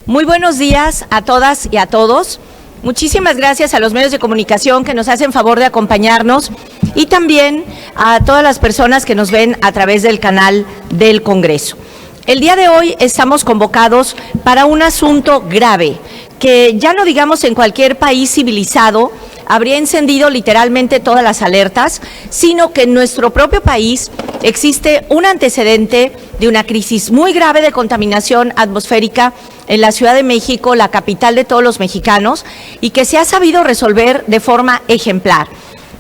Muy buenos días a todas y a todos. Muchísimas gracias a los medios de comunicación que nos hacen favor de acompañarnos y también a todas las personas que nos ven a través del canal del Congreso. El día de hoy estamos convocados para un asunto grave que ya no digamos en cualquier país civilizado habría encendido literalmente todas las alertas, sino que en nuestro propio país existe un antecedente de una crisis muy grave de contaminación atmosférica en la Ciudad de México, la capital de todos los mexicanos, y que se ha sabido resolver de forma ejemplar.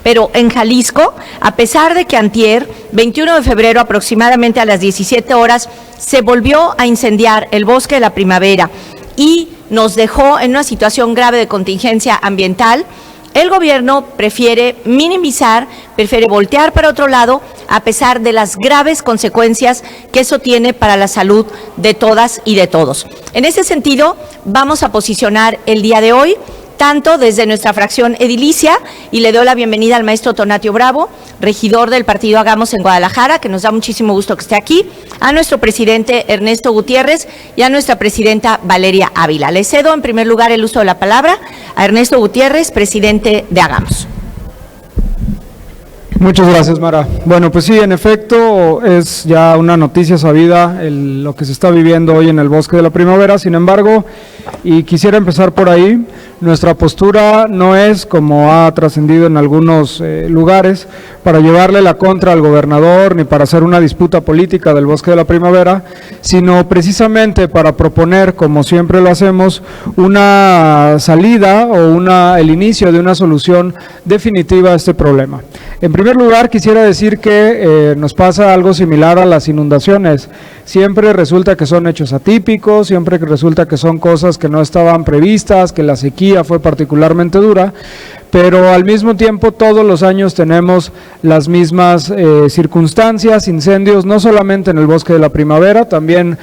Pero en Jalisco, a pesar de que antier, 21 de febrero, aproximadamente a las 17 horas, se volvió a incendiar el Bosque de la Primavera y nos dejó en una situación grave de contingencia ambiental, el gobierno prefiere minimizar, prefiere voltear para otro lado, a pesar de las graves consecuencias que eso tiene para la salud de todas y de todos. En ese sentido, vamos a posicionar el día de hoy, tanto desde nuestra fracción edilicia, y le doy la bienvenida al maestro Tonatio Bravo, regidor del partido Hagamos en Guadalajara, que nos da muchísimo gusto que esté aquí, a nuestro presidente Ernesto Gutiérrez y a nuestra presidenta Valeria Ávila. Le cedo en primer lugar el uso de la palabra a Ernesto Gutiérrez, presidente de Hagamos. Muchas gracias, Mara. Bueno, pues sí, en efecto, es ya una noticia sabida lo que se está viviendo hoy en el Bosque de la Primavera. Sin embargo, y quisiera empezar por ahí, nuestra postura no es, como ha trascendido en algunos lugares, para llevarle la contra al gobernador ni para hacer una disputa política del Bosque de la Primavera, sino precisamente para proponer, como siempre lo hacemos, una salida o el inicio de una solución definitiva a este problema. En primer lugar, quisiera decir que nos pasa algo similar a las inundaciones. Siempre resulta que son hechos atípicos, siempre que resulta que son cosas que no estaban previstas, que la sequía fue particularmente dura, pero al mismo tiempo todos los años tenemos las mismas circunstancias, incendios, no solamente en el Bosque de la Primavera, también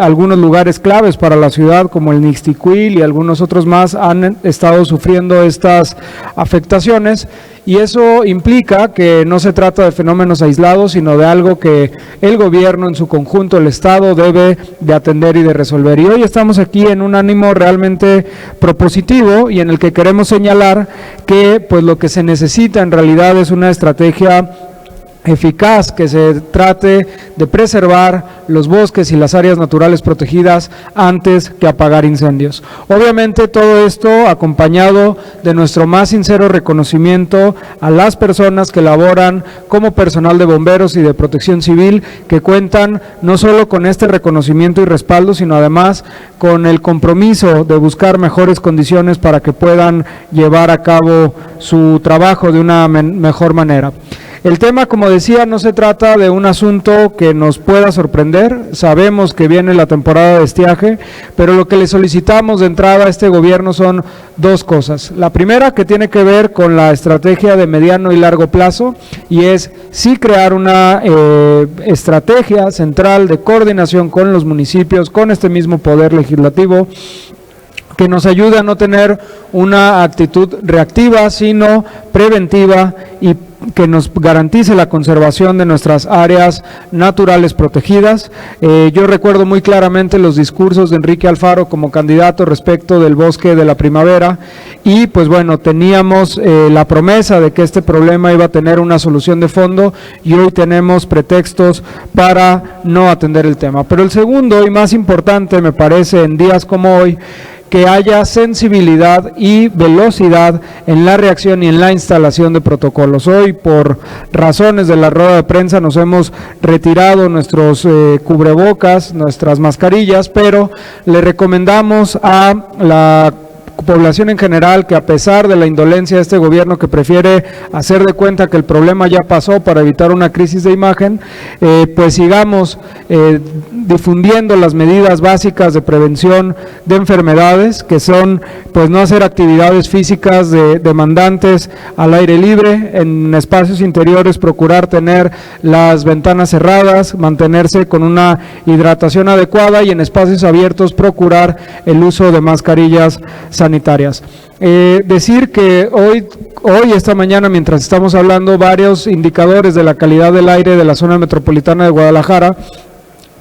algunos lugares claves para la ciudad como el Nixtiquil y algunos otros más han estado sufriendo estas afectaciones, y eso implica que no se trata de fenómenos aislados, sino de algo que el gobierno en su conjunto, el Estado, debe de atender y de resolver. Y hoy estamos aquí en un ánimo realmente propositivo y en el que queremos señalar que pues lo que se necesita en realidad es una estrategia eficaz, que se trate de preservar los bosques y las áreas naturales protegidas antes que apagar incendios. Obviamente todo esto acompañado de nuestro más sincero reconocimiento a las personas que laboran como personal de bomberos y de protección civil, que cuentan no solo con este reconocimiento y respaldo, sino además con el compromiso de buscar mejores condiciones para que puedan llevar a cabo su trabajo de una mejor manera. El tema, como decía, no se trata de un asunto que nos pueda sorprender. Sabemos que viene la temporada de estiaje, pero lo que le solicitamos de entrada a este gobierno son dos cosas. La primera, que tiene que ver con la estrategia de mediano y largo plazo, y es sí crear una estrategia central de coordinación con los municipios, con este mismo poder legislativo, que nos ayude a no tener una actitud reactiva, sino preventiva, y que nos garantice la conservación de nuestras áreas naturales protegidas. Yo recuerdo muy claramente los discursos de Enrique Alfaro como candidato respecto del Bosque de la Primavera, y pues bueno, teníamos la promesa de que este problema iba a tener una solución de fondo, y hoy tenemos pretextos para no atender el tema. Pero el segundo y más importante, me parece, en días como hoy, que haya sensibilidad y velocidad en la reacción y en la instalación de protocolos. Hoy, por razones de la rueda de prensa, nos hemos retirado nuestros cubrebocas, nuestras mascarillas, pero le recomendamos a la población en general que, a pesar de la indolencia de este gobierno que prefiere hacer de cuenta que el problema ya pasó para evitar una crisis de imagen, pues sigamos difundiendo las medidas básicas de prevención de enfermedades, que son pues no hacer actividades físicas demandantes al aire libre, en espacios interiores procurar tener las ventanas cerradas, mantenerse con una hidratación adecuada, y en espacios abiertos procurar el uso de mascarillas sanitarias. Decir que hoy, esta mañana, mientras estamos hablando, varios indicadores de la calidad del aire de la zona metropolitana de Guadalajara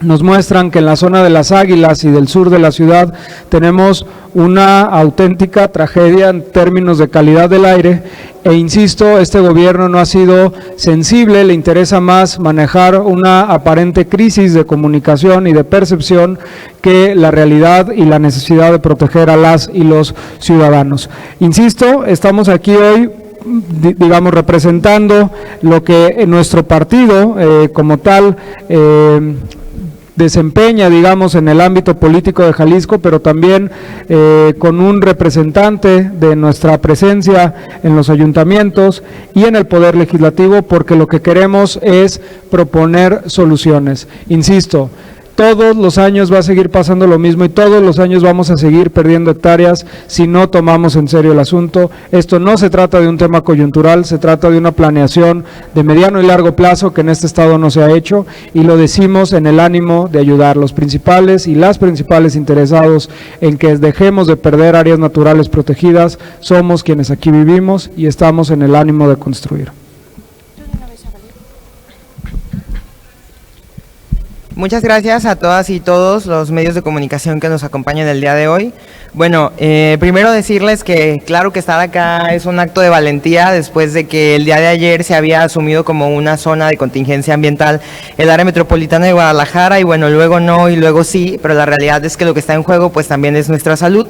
nos muestran que en la zona de Las Águilas y del sur de la ciudad tenemos una auténtica tragedia en términos de calidad del aire, e insisto, este gobierno no ha sido sensible, le interesa más manejar una aparente crisis de comunicación y de percepción que la realidad y la necesidad de proteger a las y los ciudadanos. Insisto, estamos aquí hoy, digamos, representando lo que nuestro partido como tal desempeña, digamos, en el ámbito político de Jalisco, pero también con un representante de nuestra presencia en los ayuntamientos y en el Poder Legislativo, porque lo que queremos es proponer soluciones. Insisto, todos los años va a seguir pasando lo mismo y todos los años vamos a seguir perdiendo hectáreas si no tomamos en serio el asunto. Esto no se trata de un tema coyuntural, se trata de una planeación de mediano y largo plazo que en este estado no se ha hecho, y lo decimos en el ánimo de ayudar. Los principales y las principales interesados en que dejemos de perder áreas naturales protegidas somos quienes aquí vivimos y estamos en el ánimo de construir. Muchas gracias a todas y todos los medios de comunicación que nos acompañan el día de hoy. Bueno, primero decirles que claro que estar acá es un acto de valentía después de que el día de ayer se había asumido como una zona de contingencia ambiental el área metropolitana de Guadalajara, y bueno, luego no y luego sí, pero la realidad es que lo que está en juego pues también es nuestra salud.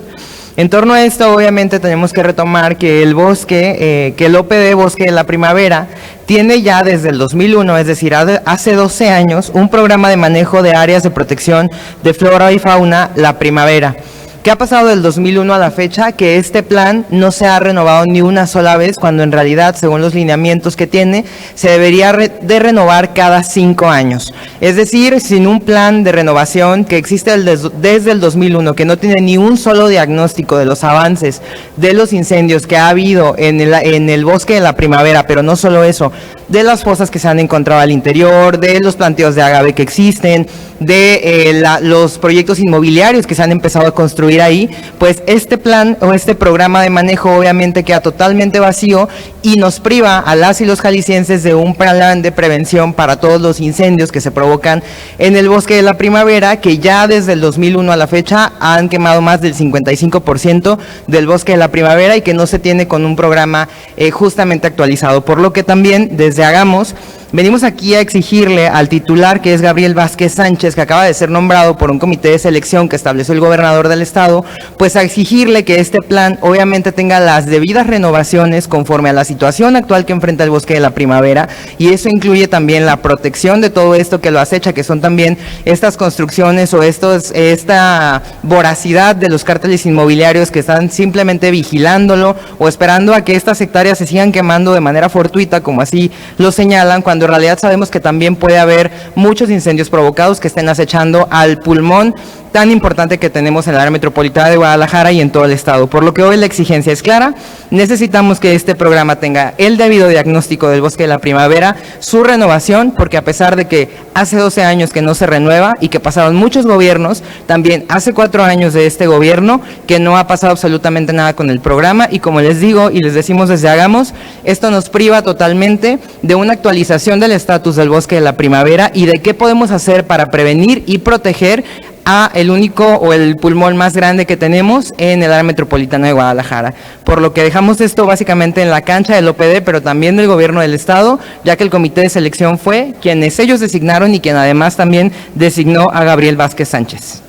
En torno a esto, obviamente, tenemos que retomar que el bosque, que el OPD Bosque de la Primavera, tiene ya desde el 2001, es decir, hace 12 años, un programa de manejo de áreas de protección de flora y fauna, La Primavera. ¿Qué ha pasado del 2001 a la fecha? Que este plan no se ha renovado ni una sola vez, cuando en realidad, según los lineamientos que tiene, se debería de renovar cada 5 años. Es decir, sin un plan de renovación que existe desde el 2001, que no tiene ni un solo diagnóstico de los avances de los incendios que ha habido en el Bosque de la Primavera, pero no solo eso, de las fosas que se han encontrado al interior, de los planteos de agave que existen, de los proyectos inmobiliarios que se han empezado a construir ahí, pues este plan o este programa de manejo obviamente queda totalmente vacío y nos priva a las y los jaliscienses de un plan de prevención para todos los incendios que se provocan en el Bosque de la Primavera, que ya desde el 2001 a la fecha han quemado más del 55% del Bosque de la Primavera, y que no se tiene con un programa justamente actualizado, por lo que también desde Hagamos venimos aquí a exigirle al titular, que es Gabriel Vázquez Sánchez, que acaba de ser nombrado por un comité de selección que estableció el gobernador del estado, pues a exigirle que este plan obviamente tenga las debidas renovaciones conforme a la situación actual que enfrenta el Bosque de la Primavera, y eso incluye también la protección de todo esto que lo acecha, que son también estas construcciones o esta voracidad de los cárteles inmobiliarios que están simplemente vigilándolo o esperando a que estas hectáreas se sigan quemando de manera fortuita, como así lo señalan, cuando en realidad sabemos que también puede haber muchos incendios provocados que estén acechando al pulmón tan importante que tenemos en el área metropolitana de Guadalajara y en todo el estado. Por lo que hoy la exigencia es clara: necesitamos que este programa tenga el debido diagnóstico del Bosque de la Primavera, su renovación, porque a pesar de que hace 12 años que no se renueva y que pasaron muchos gobiernos, también hace 4 años de este gobierno que no ha pasado absolutamente nada con el programa, y como les digo y les decimos desde Hagamos, esto nos priva totalmente de una actualización del estatus del Bosque de la Primavera y de qué podemos hacer para prevenir y proteger a el único o el pulmón más grande que tenemos en el área metropolitana de Guadalajara. Por lo que dejamos esto básicamente en la cancha del OPD, pero también del gobierno del estado, ya que el comité de selección fue quienes ellos designaron y quien además también designó a Gabriel Vázquez Sánchez.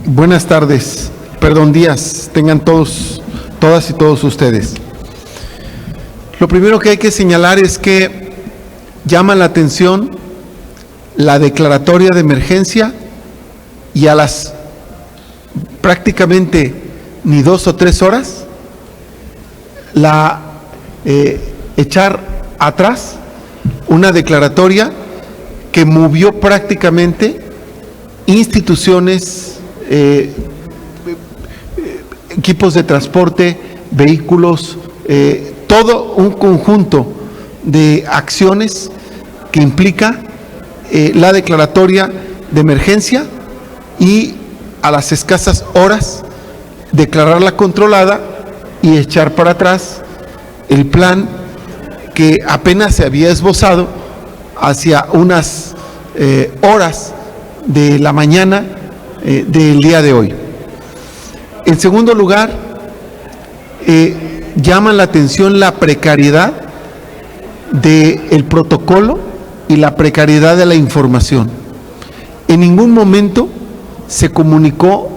Buenas tardes, días, tengan todos, todas y todos ustedes. Lo primero que hay que señalar es que llama la atención la declaratoria de emergencia, y a las prácticamente ni 2 o 3 horas echar atrás una declaratoria que movió prácticamente instituciones, equipos de transporte, vehículos, todo un conjunto de acciones que implica la declaratoria de emergencia, y a las escasas horas declararla controlada y echar para atrás el plan que apenas se había esbozado hacia unas horas de la mañana del día de hoy. En segundo lugar, llama la atención la precariedad del protocolo y la precariedad de la información. En ningún momento se comunicó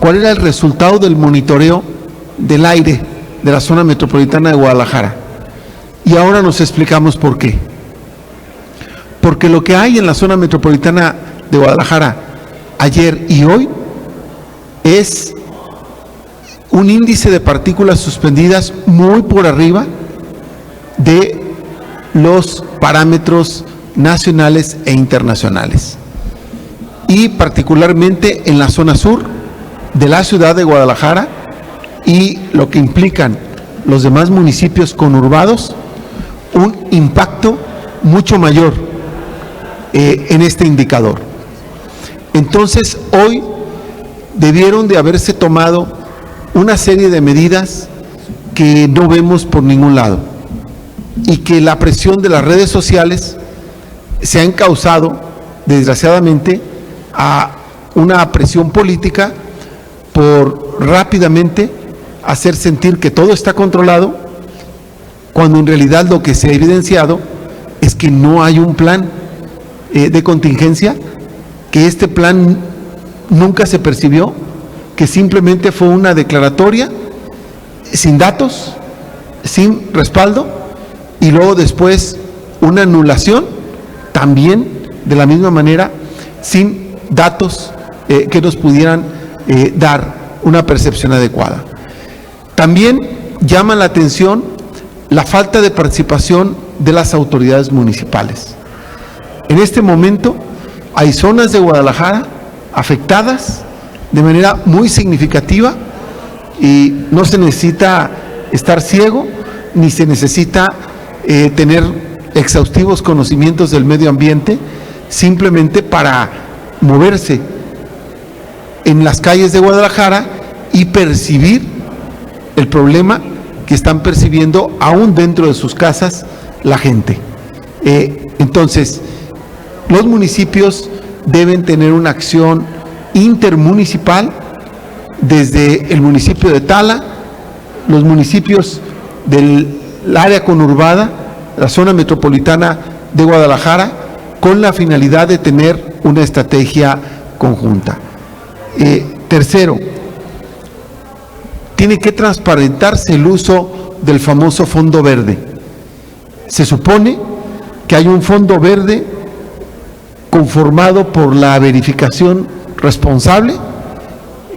cuál era el resultado del monitoreo del aire de la zona metropolitana de Guadalajara. Y ahora nos explicamos por qué. Porque lo que hay en la zona metropolitana de Guadalajara ayer y hoy es un índice de partículas suspendidas muy por arriba de los parámetros nacionales e internacionales. Y particularmente en la zona sur de la ciudad de Guadalajara y lo que implican los demás municipios conurbados, un impacto mucho mayor en este indicador. Entonces, hoy debieron de haberse tomado una serie de medidas que no vemos por ningún lado y que la presión de las redes sociales se ha encauzado, desgraciadamente, a una presión política por rápidamente hacer sentir que todo está controlado, cuando en realidad lo que se ha evidenciado es que no hay un plan de contingencia, que este plan nunca se percibió, que simplemente fue una declaratoria sin datos, sin respaldo, y luego después una anulación también de la misma manera, sin datos que nos pudieran dar una percepción adecuada. También llama la atención la falta de participación de las autoridades municipales. En este momento hay zonas de Guadalajara afectadas de manera muy significativa y no se necesita estar ciego ni se necesita tener exhaustivos conocimientos del medio ambiente simplemente para moverse en las calles de Guadalajara y percibir el problema que están percibiendo aún dentro de sus casas la gente. Entonces, los municipios deben tener una acción intermunicipal desde el municipio de Tala, los municipios del área conurbada, la zona metropolitana de Guadalajara, con la finalidad de tener una estrategia conjunta. Tercero, tiene que transparentarse el uso del famoso fondo verde. Se supone que hay un fondo verde conformado por la verificación responsable,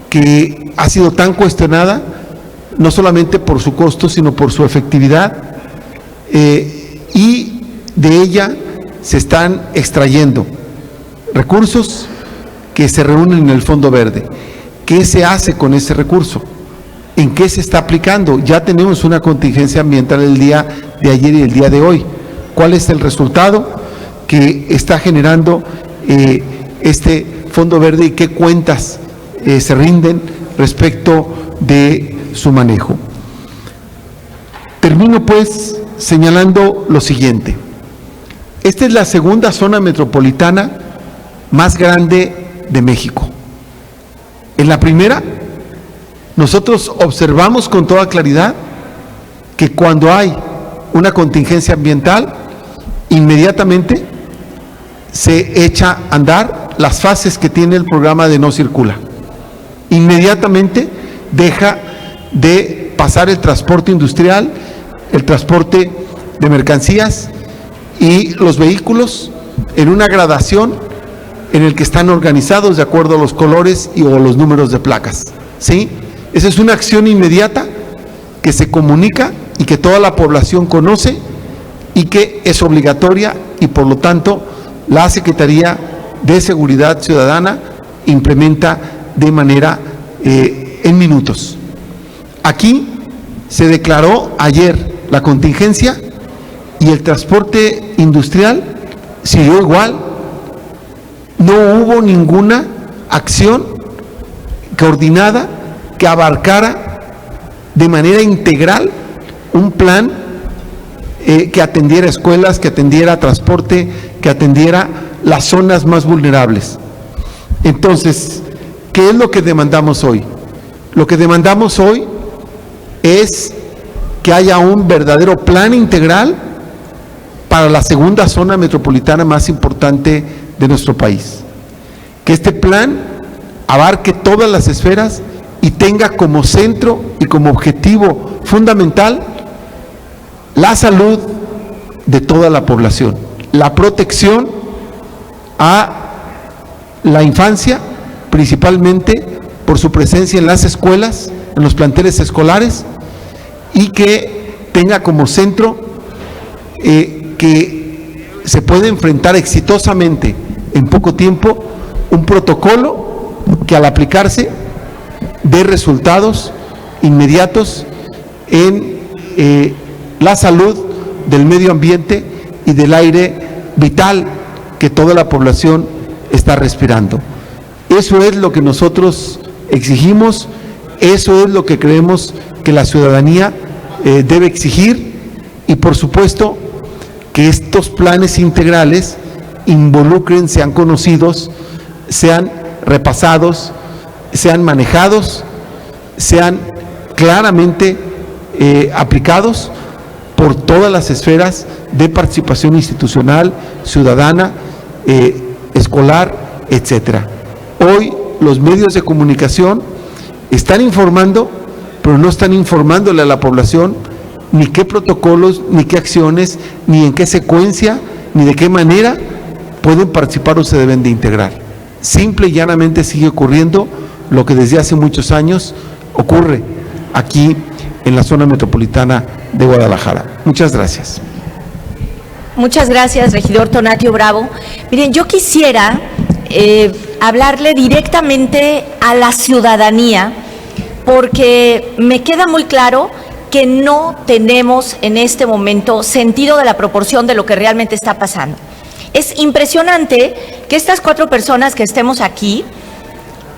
que ha sido tan cuestionada, no solamente por su costo, sino por su efectividad, y de ella se están extrayendo recursos que se reúnen en el fondo verde. ¿Qué se hace con ese recurso? ¿En qué se está aplicando? Ya tenemos una contingencia ambiental el día de ayer y el día de hoy. ¿Cuál es el resultado que está generando este fondo verde y qué cuentas se rinden respecto de su manejo? Termino pues señalando lo siguiente. Esta es la segunda zona metropolitana más grande de México. En la primera, nosotros observamos con toda claridad que cuando hay una contingencia ambiental, inmediatamente se echa a andar las fases que tiene el programa de No Circula. Inmediatamente deja de pasar el transporte industrial, el transporte de mercancías y los vehículos en una gradación en el que están organizados de acuerdo a los colores o los números de placas, ¿sí? Esa es una acción inmediata que se comunica y que toda la población conoce y que es obligatoria y por lo tanto la Secretaría de Seguridad Ciudadana implementa de manera en minutos. Aquí se declaró ayer la contingencia y el transporte industrial siguió igual. No hubo ninguna acción coordinada que abarcara de manera integral un plan que atendiera escuelas, que atendiera transporte, que atendiera las zonas más vulnerables. Entonces, ¿qué es lo que demandamos hoy? Lo que demandamos hoy es que haya un verdadero plan integral para la segunda zona metropolitana más importante de nuestro país. Que este plan abarque todas las esferas y tenga como centro y como objetivo fundamental la salud de toda la población, la protección a la infancia, principalmente por su presencia en las escuelas, en los planteles escolares, y que tenga como centro que se puede enfrentar exitosamente en poco tiempo un protocolo que al aplicarse dé resultados inmediatos en la salud del medio ambiente y del aire vital que toda la población está respirando. Eso es lo que nosotros exigimos, eso es lo que creemos que la ciudadanía debe exigir, y por supuesto que estos planes integrales involucren, sean conocidos, sean repasados, sean manejados, sean claramente aplicados por todas las esferas de participación institucional, ciudadana, escolar, etcétera. Hoy los medios de comunicación están informando, pero no están informándole a la población ni qué protocolos, ni qué acciones, ni en qué secuencia, ni de qué manera pueden participar o se deben de integrar. Simple y llanamente sigue ocurriendo lo que desde hace muchos años ocurre aquí en la zona metropolitana de Guadalajara. Muchas gracias. Muchas gracias, regidor Tonatio Bravo. Miren, yo quisiera hablarle directamente a la ciudadanía, porque me queda muy claro que no tenemos en este momento sentido de la proporción de lo que realmente está pasando. Es impresionante que estas 4 personas que estemos aquí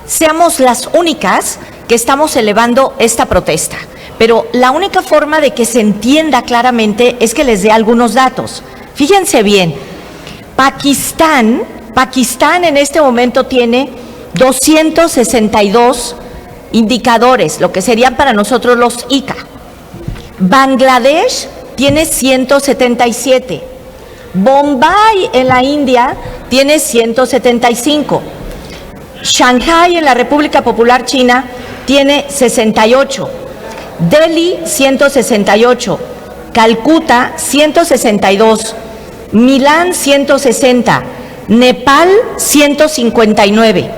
seamos las únicas que estamos elevando esta protesta, pero la única forma de que se entienda claramente es que les dé algunos datos. Fíjense bien, Pakistán en este momento tiene 262 indicadores, lo que serían para nosotros los ICA. Bangladesh tiene 177. Bombay en la India tiene 175. Shanghái en la República Popular China tiene 68. Delhi 168. Calcuta 162. Milán 160. Nepal 159.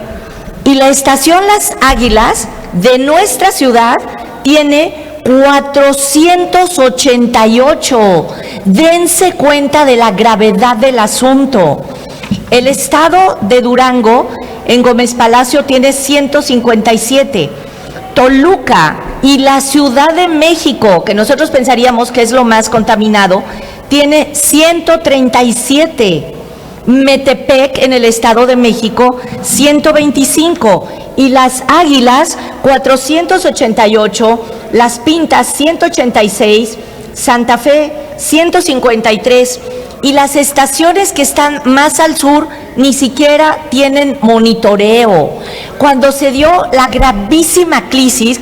Y la estación Las Águilas de nuestra ciudad tiene 488. Dense cuenta de la gravedad del asunto. El estado de Durango en Gómez Palacio tiene 157. Toluca y la Ciudad de México, que nosotros pensaríamos que es lo más contaminado, tiene 137. Metepec en el Estado de México 125 y Las Águilas 488, Las Pintas 186, Santa Fe 153 y las estaciones que están más al sur ni siquiera tienen monitoreo. Cuando se dio la gravísima crisis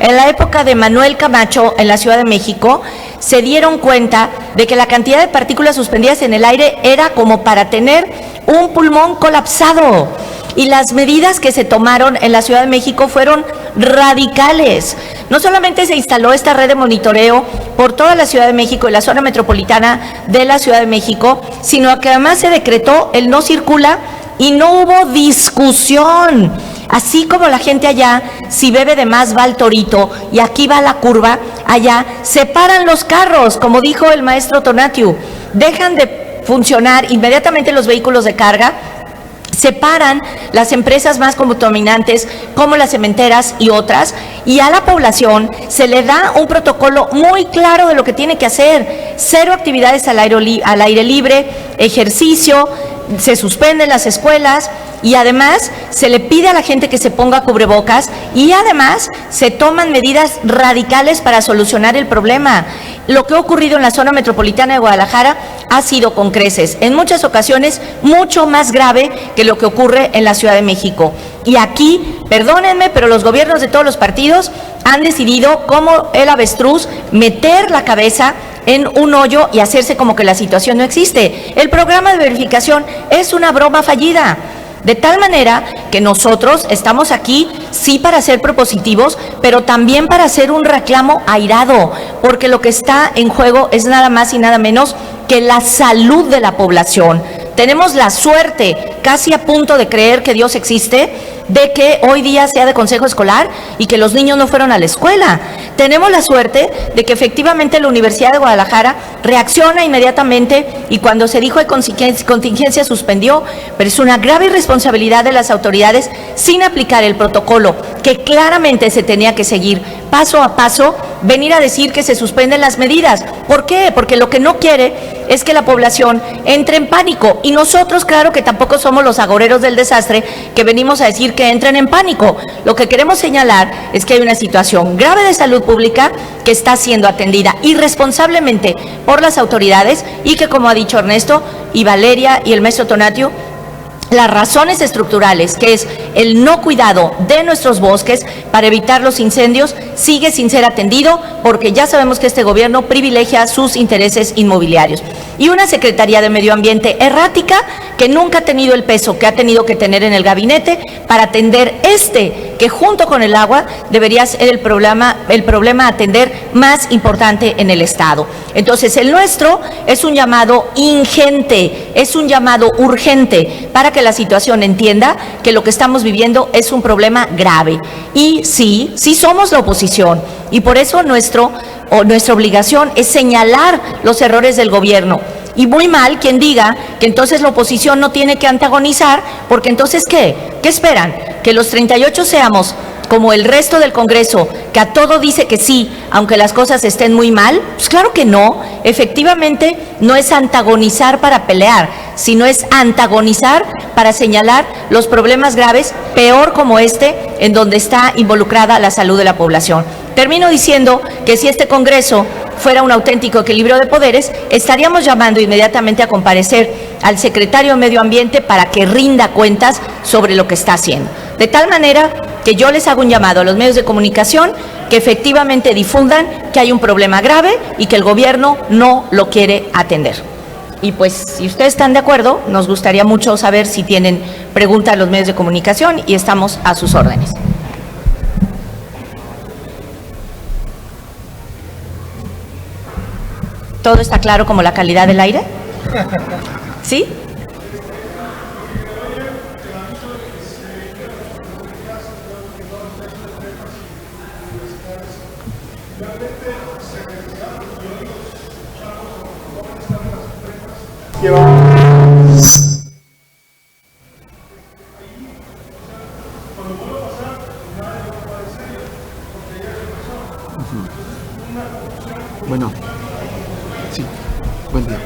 en la época de Manuel Camacho en la Ciudad de México, se dieron cuenta de que la cantidad de partículas suspendidas en el aire era como para tener un pulmón colapsado. Y las medidas que se tomaron en la Ciudad de México fueron radicales. No solamente se instaló esta red de monitoreo por toda la Ciudad de México y la zona metropolitana de la Ciudad de México, sino que además se decretó el no circula y no hubo discusión. Así como la gente allá, si bebe de más va al torito y aquí va la curva, allá se paran los carros, como dijo el maestro Tonatiuh, dejan de funcionar inmediatamente los vehículos de carga, se paran las empresas más contaminantes como las cementeras y otras, y a la población se le da un protocolo muy claro de lo que tiene que hacer: 0 actividades al aire libre, ejercicio, se suspenden las escuelas y además se le pide a la gente que se ponga cubrebocas y además se toman medidas radicales para solucionar el problema. lo que ha ocurrido en la zona metropolitana de Guadalajara ha sido con creces, en muchas ocasiones mucho más grave que lo que ocurre en la Ciudad de México. Y aquí, perdónenme, pero los gobiernos de todos los partidos han decidido, como el avestruz, meter la cabeza en un hoyo y hacerse como que la situación no existe. El programa de verificación es una broma fallida. De tal manera que nosotros estamos aquí, sí, para ser propositivos, pero también para hacer un reclamo airado, porque lo que está en juego es nada más y nada menos que la salud de la población. Tenemos la suerte, casi a punto de creer que Dios existe, de que hoy día sea de consejo escolar y que los niños no fueron a la escuela. Tenemos la suerte de que efectivamente la Universidad de Guadalajara reacciona inmediatamente y cuando se dijo de contingencia suspendió, pero es una grave irresponsabilidad de las autoridades sin aplicar el protocolo que claramente se tenía que seguir paso a paso, venir a decir que se suspenden las medidas. ¿Por qué? Porque lo que no quiere es que la población entre en pánico y nosotros, claro que tampoco somos los agoreros del desastre que venimos a decir que entren en pánico. Lo que queremos señalar es que hay una situación grave de salud pública que está siendo atendida irresponsablemente por las autoridades y que, como ha dicho Ernesto y Valeria y el maestro Tonatiuh, las razones estructurales, que es el no cuidado de nuestros bosques para evitar los incendios, sigue sin ser atendido porque ya sabemos que este gobierno privilegia sus intereses inmobiliarios. Y una Secretaría de Medio Ambiente errática que nunca ha tenido el peso que ha tenido que tener en el gabinete para atender que junto con el agua debería ser el problema a atender más importante en el Estado. Entonces el nuestro es un llamado ingente, es un llamado urgente para que la situación entienda que lo que estamos viviendo es un problema grave. Y sí somos la oposición y por eso nuestra obligación es señalar los errores del gobierno. Y muy mal quien diga que entonces la oposición no tiene que antagonizar, porque entonces ¿qué? ¿Qué esperan? ¿Que los 38 seamos como el resto del Congreso, que a todo dice que sí, aunque las cosas estén muy mal? Pues claro que no. Efectivamente, no es antagonizar para pelear, sino es antagonizar para señalar los problemas graves, peor como en donde está involucrada la salud de la población. Termino diciendo que si este Congreso fuera un auténtico equilibrio de poderes, estaríamos llamando inmediatamente a comparecer al secretario de Medio Ambiente para que rinda cuentas sobre lo que está haciendo. De tal manera que yo les hago un llamado a los medios de comunicación que efectivamente difundan que hay un problema grave y que el gobierno no lo quiere atender. Y pues, si ustedes están de acuerdo, nos gustaría mucho saber si tienen preguntas a los medios de comunicación y estamos a sus órdenes. ¿Todo está claro como la calidad del aire? ¿Sí? Bueno, sí, buen día.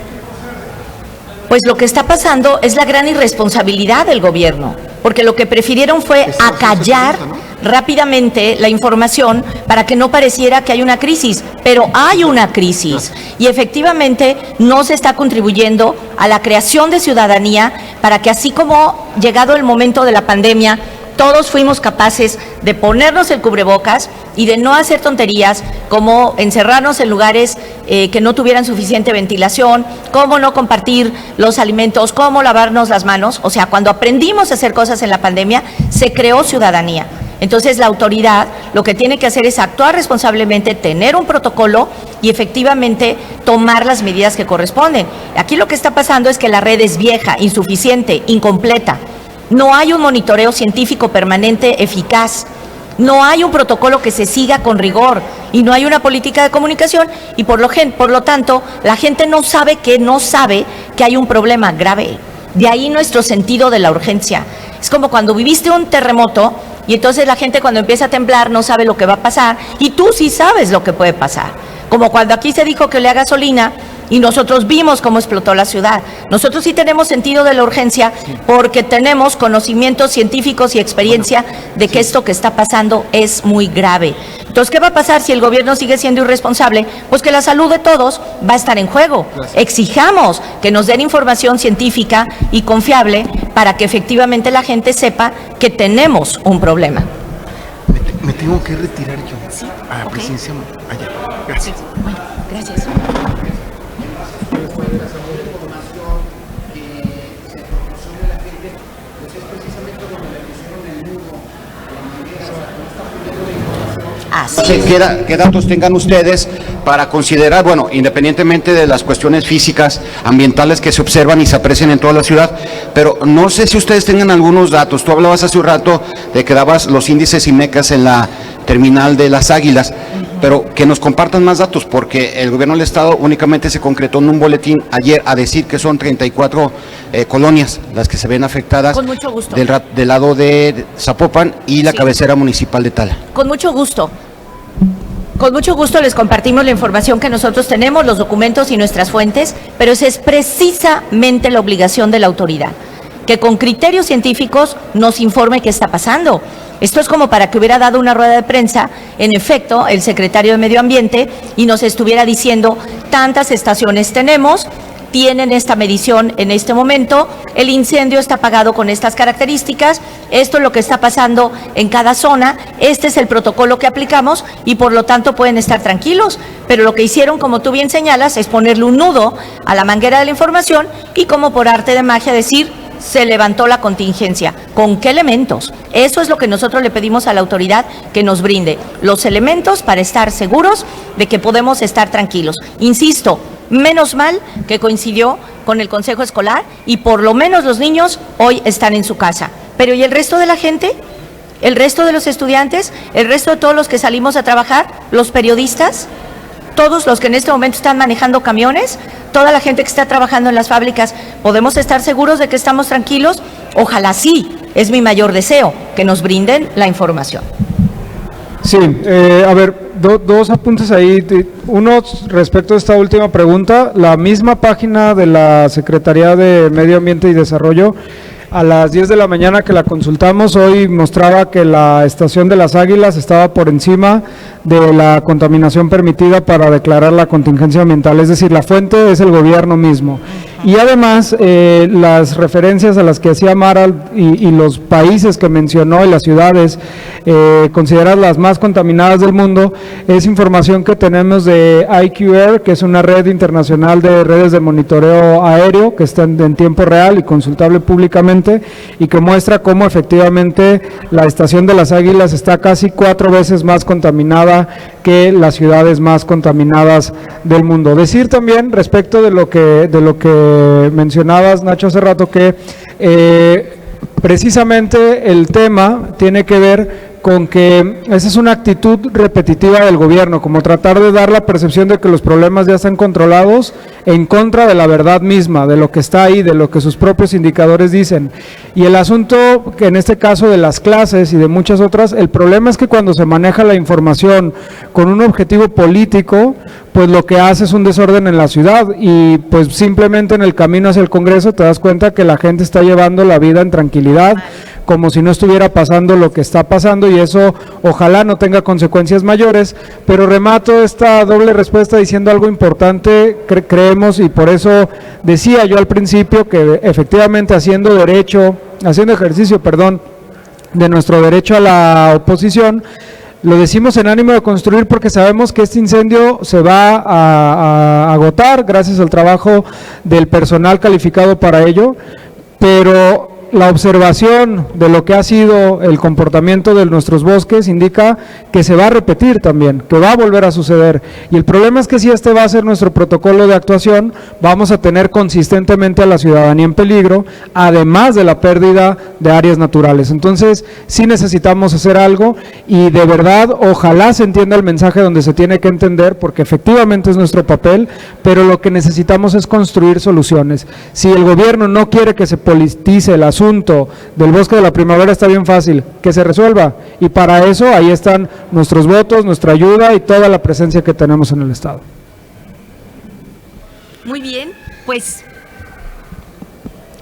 Pues lo que está pasando es la gran irresponsabilidad del gobierno, porque lo que prefirieron fue acallar rápidamente la información para que no pareciera que hay una crisis, pero hay una crisis y efectivamente no se está contribuyendo a la creación de ciudadanía para que, así como llegado el momento de la pandemia, todos fuimos capaces de ponernos el cubrebocas y de no hacer tonterías como encerrarnos en lugares que no tuvieran suficiente ventilación, cómo no compartir los alimentos, cómo lavarnos las manos. O sea, cuando aprendimos a hacer cosas en la pandemia, se creó ciudadanía. Entonces la autoridad lo que tiene que hacer es actuar responsablemente, tener un protocolo y efectivamente tomar las medidas que corresponden. Aquí lo que está pasando es que la red es vieja, insuficiente, incompleta. No hay un monitoreo científico permanente eficaz, no hay un protocolo que se siga con rigor y no hay una política de comunicación y por lo tanto la gente no sabe que hay un problema grave. De ahí nuestro sentido de la urgencia. Es como cuando viviste un terremoto y entonces la gente cuando empieza a temblar no sabe lo que va a pasar y tú sí sabes lo que puede pasar. Como cuando aquí se dijo que olía gasolina y nosotros vimos cómo explotó la ciudad. Nosotros sí tenemos sentido de la urgencia porque tenemos conocimientos científicos y experiencia de que esto que está pasando es muy grave. Entonces, ¿qué va a pasar si el gobierno sigue siendo irresponsable? Pues que la salud de todos va a estar en juego. Exijamos que nos den información científica y confiable para que efectivamente la gente sepa que tenemos un problema. Me tengo que retirar yo a la presencia allá. Gracias. Bueno, gracias. ¿Qué datos tengan ustedes para considerar, bueno, independientemente de las cuestiones físicas, ambientales que se observan y se aprecian en toda la ciudad, pero no sé si ustedes tengan algunos datos? Tú hablabas hace un rato de que dabas los índices IMECAS en la terminal de Las Águilas, pero que nos compartan más datos, porque el gobierno del Estado únicamente se concretó en un boletín ayer a decir que son 34 colonias las que se ven afectadas. Con mucho gusto. Del lado de Zapopan y la cabecera municipal de Tala. Con mucho gusto. Con mucho gusto les compartimos la información que nosotros tenemos, los documentos y nuestras fuentes, pero esa es precisamente la obligación de la autoridad, que con criterios científicos nos informe qué está pasando. Esto es como para que hubiera dado una rueda de prensa, en efecto, el secretario de Medio Ambiente y nos estuviera diciendo tantas estaciones tenemos, tienen esta medición en este momento, el incendio está apagado con estas características, esto es lo que está pasando en cada zona, este es el protocolo que aplicamos y por lo tanto pueden estar tranquilos, pero lo que hicieron, como tú bien señalas, es ponerle un nudo a la manguera de la información y como por arte de magia decir, se levantó la contingencia. ¿Con qué elementos? Eso es lo que nosotros le pedimos a la autoridad que nos brinde, los elementos para estar seguros de que podemos estar tranquilos. Insisto, menos mal que coincidió con el consejo escolar y por lo menos los niños hoy están en su casa. Pero ¿y el resto de la gente? ¿El resto de los estudiantes? ¿El resto de todos los que salimos a trabajar? ¿Los periodistas? ¿Todos los que en este momento están manejando camiones? ¿Toda la gente que está trabajando en las fábricas? ¿Podemos estar seguros de que estamos tranquilos? Ojalá sí, es mi mayor deseo, que nos brinden la información. Sí, a ver, dos apuntes ahí. Uno, respecto a esta última pregunta, la misma página de la Secretaría de Medio Ambiente y Desarrollo, a las 10 de la mañana que la consultamos, hoy mostraba que la estación de Las Águilas estaba por encima de la contaminación permitida para declarar la contingencia ambiental, es decir, la fuente es el gobierno mismo. Y además, las referencias a las que hacía Mara y los países que mencionó y las ciudades consideradas las más contaminadas del mundo, es información que tenemos de IQAir, que es una red internacional de redes de monitoreo aéreo, que está en tiempo real y consultable públicamente, y que muestra cómo efectivamente la estación de Las Águilas está casi 4 veces más contaminada que las ciudades más contaminadas del mundo. Decir también respecto de lo que mencionabas, Nacho, hace rato, que precisamente el tema tiene que ver con que esa es una actitud repetitiva del gobierno, como tratar de dar la percepción de que los problemas ya están controlados en contra de la verdad misma, de lo que está ahí, de lo que sus propios indicadores dicen. Y el asunto, que en este caso de las clases y de muchas otras, el problema es que cuando se maneja la información con un objetivo político, pues lo que hace es un desorden en la ciudad y pues simplemente en el camino hacia el Congreso te das cuenta que la gente está llevando la vida en tranquilidad, como si no estuviera pasando lo que está pasando, y eso ojalá no tenga consecuencias mayores. Pero remato esta doble respuesta diciendo algo importante. Creemos, y por eso decía yo al principio, que efectivamente haciendo ejercicio de nuestro derecho a la oposición, lo decimos en ánimo de construir, porque sabemos que este incendio se va a agotar gracias al trabajo del personal calificado para ello, pero la observación de lo que ha sido el comportamiento de nuestros bosques indica que se va a repetir también, que va a volver a suceder. Y el problema es que si este va a ser nuestro protocolo de actuación, vamos a tener consistentemente a la ciudadanía en peligro, además de la pérdida de áreas naturales. Entonces, sí necesitamos hacer algo y de verdad, ojalá se entienda el mensaje donde se tiene que entender, porque efectivamente es nuestro papel, pero lo que necesitamos es construir soluciones. Si el gobierno no quiere que se politice el asunto del Bosque de la Primavera, está bien fácil, que se resuelva, y para eso ahí están nuestros votos, nuestra ayuda y toda la presencia que tenemos en el Estado. Muy bien, pues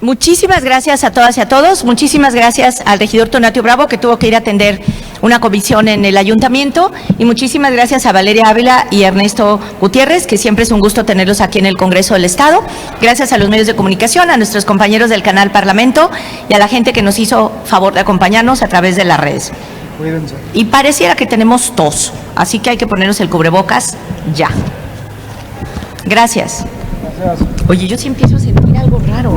muchísimas gracias a todas y a todos. Muchísimas gracias al regidor Tonatio Bravo, que tuvo que ir a atender una comisión en el ayuntamiento. Y muchísimas gracias a Valeria Ávila y Ernesto Gutiérrez, que siempre es un gusto tenerlos aquí en el Congreso del Estado. Gracias a los medios de comunicación, a nuestros compañeros del canal Parlamento y a la gente que nos hizo favor de acompañarnos a través de las redes. Cuídense. Y pareciera que tenemos tos, así que hay que ponernos el cubrebocas ya. Gracias. Gracias. Oye, yo sí empiezo a sentir algo raro.